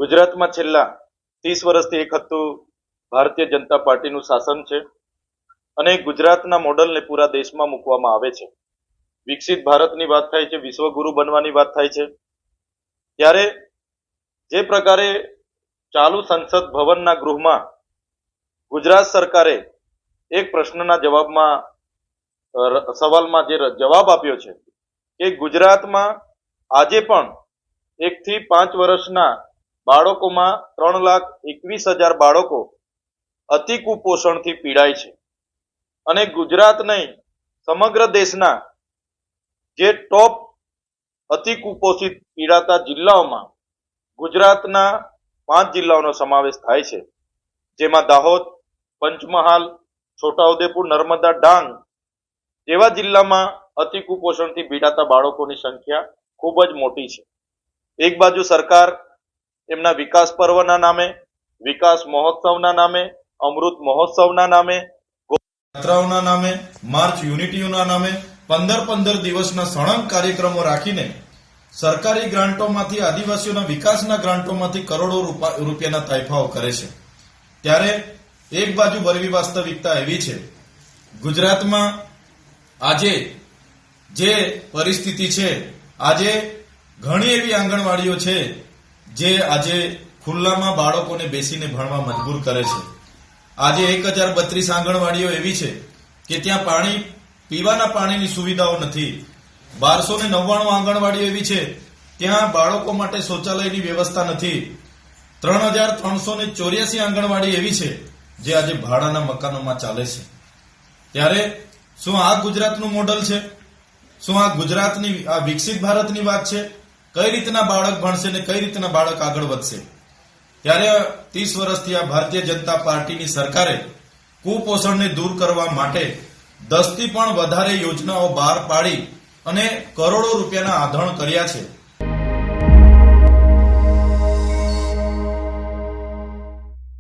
ગુજરાતમાં છેલ્લા 30 વર્ષથી એક હતું ભારતીય જનતા પાર્ટીનું શાસન છે અને ગુજરાતના મોડલને પૂરા દેશમાં મૂકવામાં આવે છે। વિકસિત ભારતની વાત થાય છે, વિશ્વગુરુ બનવાની વાત થાય છે, ત્યારે જે પ્રકારે ચાલુ સંસદ ભવનના ગૃહમાં ગુજરાત સરકારે એક પ્રશ્નના જવાબમાં સવાલમાં જે જવાબ આપ્યો છે કે ગુજરાતમાં આજે પણ 1 થી 5 વર્ષના બાળકોમાં 3,21,000 બાળકો અતિ કુપોષણથી પીડાય છે અને ગુજરાત નહીં સમગ્ર દેશના જે ટોપ અતિ કુપોષિત પીડાતા જિલ્લાઓમાં ગુજરાતના 5 જિલ્લાઓનો સમાવેશ થાય છે, જેમાં દાહોદ, પંચમહાલ, છોટાઉદેપુર, નર્મદા, ડાંગ જેવા જિલ્લામાં અતિ કુપોષણથી પીડાતા બાળકોની સંખ્યા ખૂબ જ મોટી છે। એક બાજુ સરકાર એમના વિકાસ પર્વના નામે, વિકાસ મહોત્સવના નામે, અમૃત મહોત્સવના નામે, યાત્રાઓના નામે, માર્ચ યુનિટીઓના નામે 15 દિવસના સળંગ કાર્યક્રમો રાખીને સરકારી ગ્રાન્ટોમાંથી, આદિવાસીઓના વિકાસના ગ્રાન્ટોમાંથી કરોડો રૂપિયાના તાઇફાઓ કરે છે। ત્યારે એક બાજુ વરવી વાસ્તવિકતા એવી છે, ગુજરાતમાં આજે જે પરિસ્થિતિ છે, આજે ઘણી એવી આંગણવાડીઓ છે જે આજે ખુલ્લામાં બાળકોને બેસીને ભણવા મજબૂર કરે છે। આજે 1032 આંગણવાડીઓ એવી છે કે ત્યાં પીવાના પાણીની સુવિધાઓ નથી। 1299 આંગણવાડીઓ એવી છે ત્યાં બાળકો માટે શૌચાલયની વ્યવસ્થા નથી। 3384 આંગણવાડી એવી છે જે આજે ભાડાના મકાનોમાં ચાલે છે। ત્યારે શું આ ગુજરાતનું મોડલ છે? શું આ ગુજરાતની આ વિકસિત ભારતની વાત છે? કઈ રીતના બાળક ભણશે ને કઈ રીતના બાળક આગળ વધશે? ત્યારે 30 વર્ષથી આ ભારતીય જનતા પાર્ટીની સરકારે કુપોષણને દૂર કરવા માટે 10 થી પણ વધારે યોજનાઓ બહાર પાડી અને કરોડો રૂપિયાના આધણ કર્યા છે।